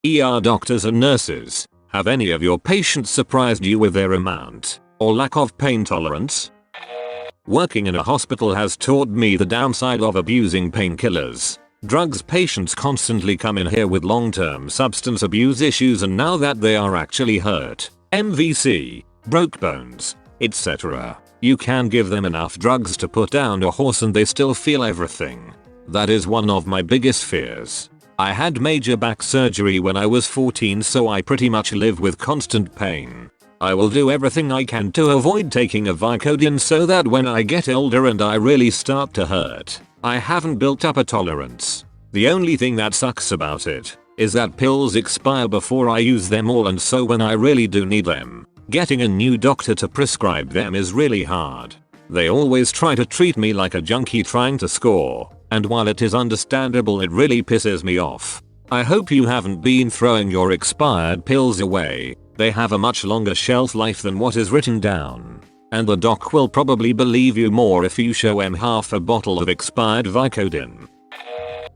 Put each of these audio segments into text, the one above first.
Doctors and nurses, have any of your patients surprised you with their amount or lack of pain tolerance? Working in a hospital has taught me the downside of abusing painkillers. Drugs patients constantly come in here with long-term substance abuse issues, and now that they are actually hurt, MVC, broke bones, etc., you can give them enough drugs to put down a horse and they still feel everything. That is one of my biggest fears. I had major back surgery when I was 14, so I pretty much live with constant pain. I will do everything I can to avoid taking a Vicodin so that when I get older and I really start to hurt, I haven't built up a tolerance. The only thing that sucks about it is that pills expire before I use them all, and so when I really do need them, getting a new doctor to prescribe them is really hard. They always try to treat me like a junkie trying to score, and while it is understandable, it really pisses me off. I hope you haven't been throwing your expired pills away. They have a much longer shelf life than what is written down. And the doc will probably believe you more if you show him half a bottle of expired Vicodin.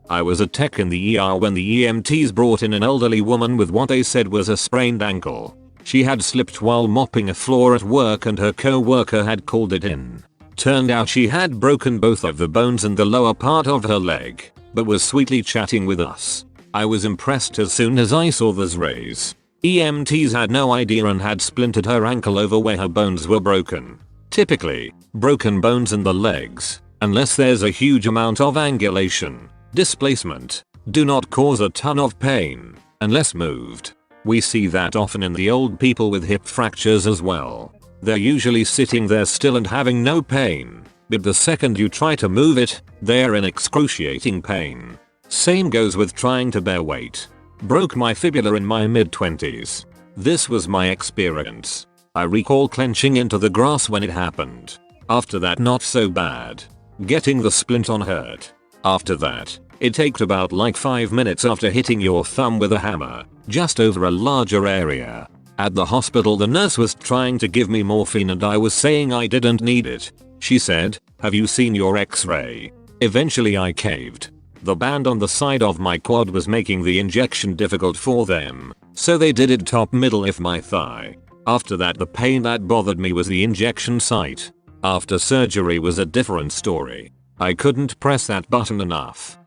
I was a tech in the ER when the EMTs brought in an elderly woman with what they said was a sprained ankle. She had slipped while mopping a floor at work and her co-worker had called it in. Turned out she had broken both of the bones in the lower part of her leg, but was sweetly chatting with us. I was impressed as soon as I saw those rays. EMTs had no idea and had splintered her ankle over where her bones were broken. Typically, broken bones in the legs, unless there's a huge amount of angulation, displacement, do not cause a ton of pain, unless moved. We see that often in the old people with hip fractures as well. They're usually sitting there still and having no pain, but the second you try to move it, they're in excruciating pain. Same goes with trying to bear weight. Broke my fibula in my mid-20s. This was my experience. I recall clenching into the grass when it happened. After that, not so bad. Getting the splint on hurt. After that, it takes about like 5 minutes after hitting your thumb with a hammer, just over a larger area. At the hospital, the nurse was trying to give me morphine and I was saying I didn't need it. She said, "Have you seen your x-ray?" Eventually I caved. The band on the side of my quad was making the injection difficult for them, so they did it top middle of my thigh. After that, the pain that bothered me was the injection site. After surgery was a different story. I couldn't press that button enough.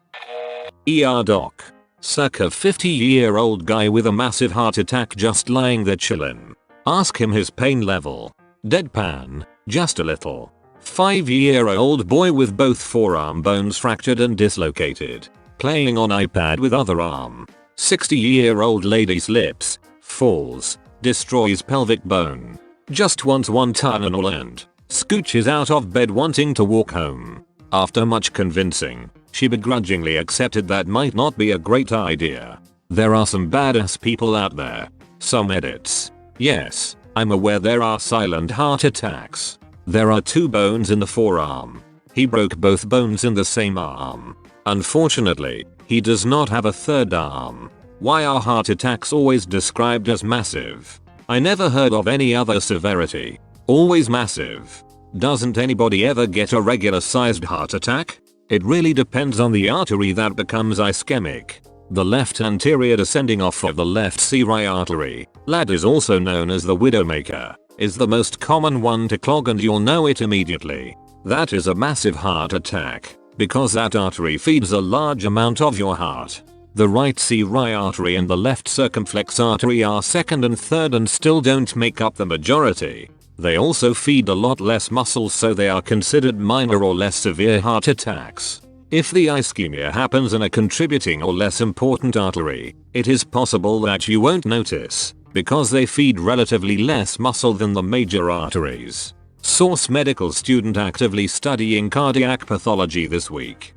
Doc. Circa 50-year-old guy with a massive heart attack just lying there chillin'. Ask him his pain level. Deadpan, just a little. 5-year-old boy with both forearm bones fractured and dislocated. Playing on iPad with other arm. 60-year-old lady slips, falls, destroys pelvic bone. Just wants one Tylenol and scooches out of bed wanting to walk home. After much convincing, she begrudgingly accepted that might not be a great idea. There are some badass people out there. Some edits. Yes, I'm aware there are silent heart attacks. There are 2 bones in the forearm. He broke both bones in the same arm. Unfortunately, he does not have a third arm. Why are heart attacks always described as massive? I never heard of any other severity. Always massive. Doesn't anybody ever get a regular sized heart attack? It really depends on the artery that becomes ischemic. The left anterior descending off of the left C-right artery, LAD is also known as the widowmaker, is the most common one to clog, and you'll know it immediately. That is a massive heart attack, because that artery feeds a large amount of your heart. The right C-right artery and the left circumflex artery are second and third and still don't make up the majority. They also feed a lot less muscle, so they are considered minor or less severe heart attacks. If the ischemia happens in a contributing or less important artery, it is possible that you won't notice, because they feed relatively less muscle than the major arteries. Source: medical student actively studying cardiac pathology this week.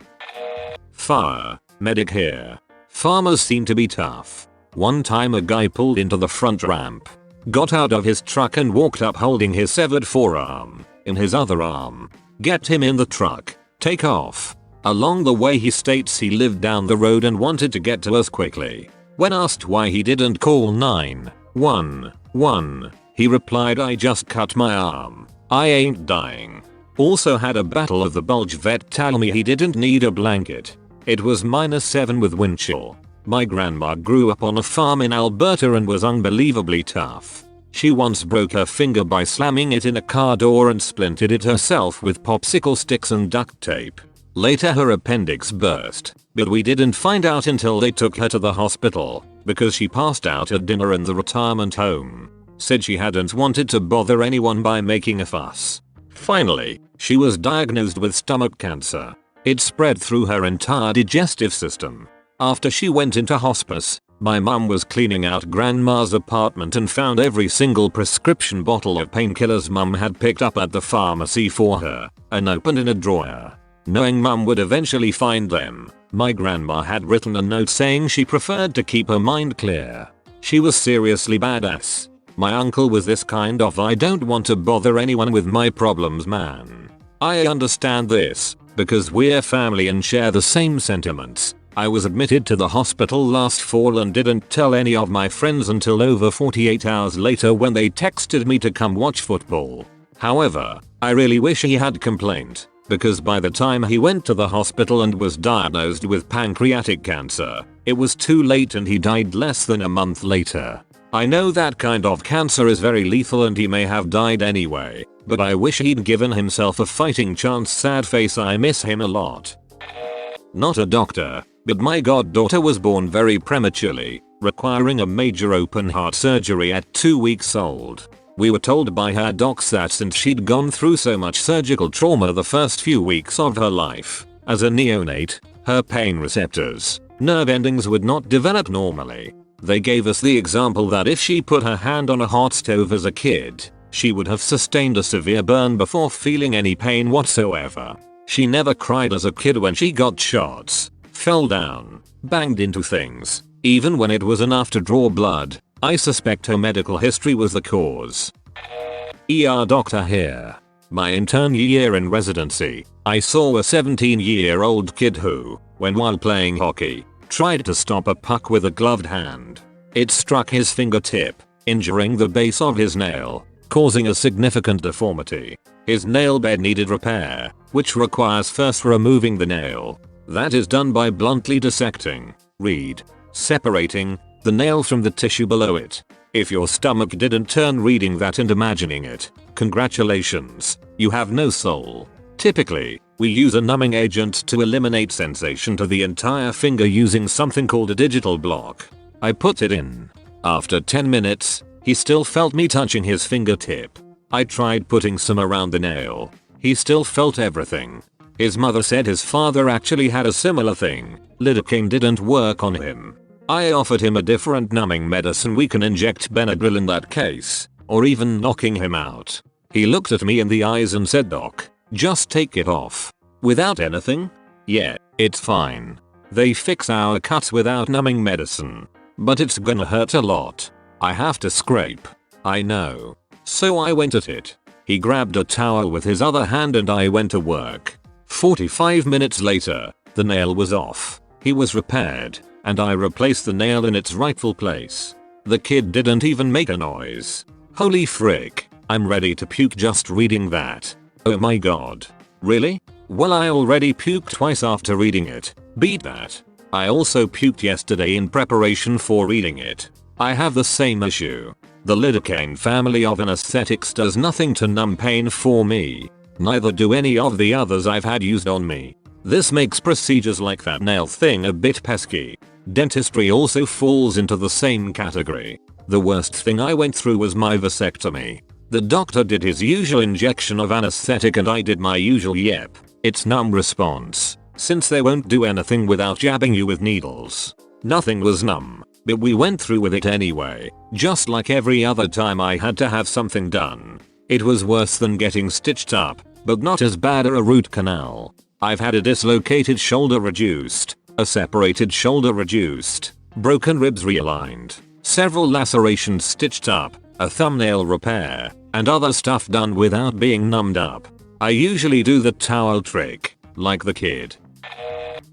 Fire. Medic here. Farmers seem to be tough. One time a guy pulled into the front ramp, got out of his truck and walked up holding his severed forearm in his other arm. Get him in the truck. Take off. Along the way he states he lived down the road and wanted to get to us quickly. When asked why he didn't call 911, he replied, "I just cut my arm. I ain't dying." Also had a battle of the bulge vet tell me he didn't need a blanket. It was -7 with wind chill. My grandma grew up on a farm in Alberta and was unbelievably tough. She once broke her finger by slamming it in a car door and splintered it herself with popsicle sticks and duct tape. Later her appendix burst, but we didn't find out until they took her to the hospital because she passed out at dinner in the retirement home. Said she hadn't wanted to bother anyone by making a fuss. Finally, she was diagnosed with stomach cancer. It spread through her entire digestive system. After she went into hospice, my mum was cleaning out grandma's apartment and found every single prescription bottle of painkillers mum had picked up at the pharmacy for her and opened in a drawer. Knowing mum would eventually find them, my grandma had written a note saying she preferred to keep her mind clear. She was seriously badass. My uncle was this kind of I don't want to bother anyone with my problems man. I understand this because we're family and share the same sentiments. I was admitted to the hospital last fall and didn't tell any of my friends until over 48 hours later when they texted me to come watch football. However, I really wish he had complained, because by the time he went to the hospital and was diagnosed with pancreatic cancer, it was too late and he died less than a month later. I know that kind of cancer is very lethal and he may have died anyway, but I wish he'd given himself a fighting chance. Sad face. I miss him a lot. Not a doctor, but my goddaughter was born very prematurely, requiring a major open heart surgery at 2 weeks old. We were told by her docs that since she'd gone through so much surgical trauma the first few weeks of her life, as a neonate, her pain receptors, nerve endings would not develop normally. They gave us the example that if she put her hand on a hot stove as a kid, she would have sustained a severe burn before feeling any pain whatsoever. She never cried as a kid when she got shots, fell down, banged into things, even when it was enough to draw blood. I suspect her medical history was the cause. ER doctor here. My intern year in residency, I saw a 17-year-old kid who, while playing hockey, tried to stop a puck with a gloved hand. It struck his fingertip, injuring the base of his nail, causing a significant deformity. His nail bed needed repair, which requires first removing the nail. That is done by bluntly dissecting, separating, the nail from the tissue below it. If your stomach didn't turn reading that and imagining it, congratulations, you have no soul. Typically, we use a numbing agent to eliminate sensation to the entire finger using something called a digital block. I put it in. After 10 minutes, he still felt me touching his fingertip. I tried putting some around the nail. He still felt everything. His mother said his father actually had a similar thing. Lidocaine didn't work on him. I offered him a different numbing medicine. We can inject Benadryl in that case, or even knocking him out. He looked at me in the eyes and said, "Doc, just take it off." Without anything? Yeah, it's fine. They fix our cuts without numbing medicine. But it's gonna hurt a lot. I have to scrape. I know. So I went at it. He grabbed a towel with his other hand and I went to work. 45 minutes later, the nail was off. He was repaired, and I replaced the nail in its rightful place. The kid didn't even make a noise. Holy frick, I'm ready to puke just reading that. Oh my god. Really? Well, I already puked twice after reading it. Beat that. I also puked yesterday in preparation for reading it. I have the same issue. The lidocaine family of anesthetics does nothing to numb pain for me. Neither do any of the others I've had used on me. This makes procedures like that nail thing a bit pesky. Dentistry also falls into the same category. The worst thing I went through was my vasectomy. The doctor did his usual injection of anesthetic and I did my usual yep, it's numb response, since they won't do anything without jabbing you with needles. Nothing was numb, but we went through with it anyway, just like every other time I had to have something done. It was worse than getting stitched up, but not as bad as a root canal. I've had a dislocated shoulder reduced, a separated shoulder reduced, broken ribs realigned, several lacerations stitched up, a thumbnail repair, and other stuff done without being numbed up. I usually do the towel trick, like the kid.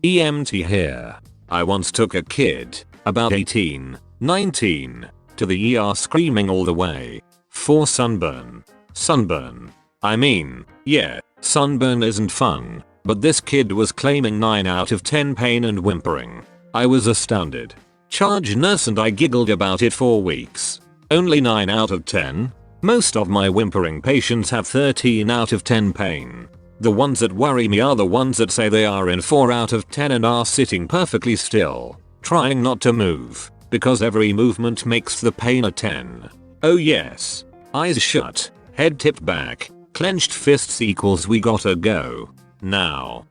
EMT here. I once took a kid, about 18, 19, to the ER screaming all the way. For sunburn. Sunburn. I mean, yeah, sunburn isn't fun, but this kid was claiming 9 out of 10 pain and whimpering. I was astounded. Charge nurse, and I giggled about it for weeks. Only 9 out of 10? Most of my whimpering patients have 13 out of 10 pain. The ones that worry me are the ones that say they are in 4 out of 10 and are sitting perfectly still, trying not to move, because every movement makes the pain a 10. Oh yes. Eyes shut, head tipped back, clenched fists equals we gotta go. Now.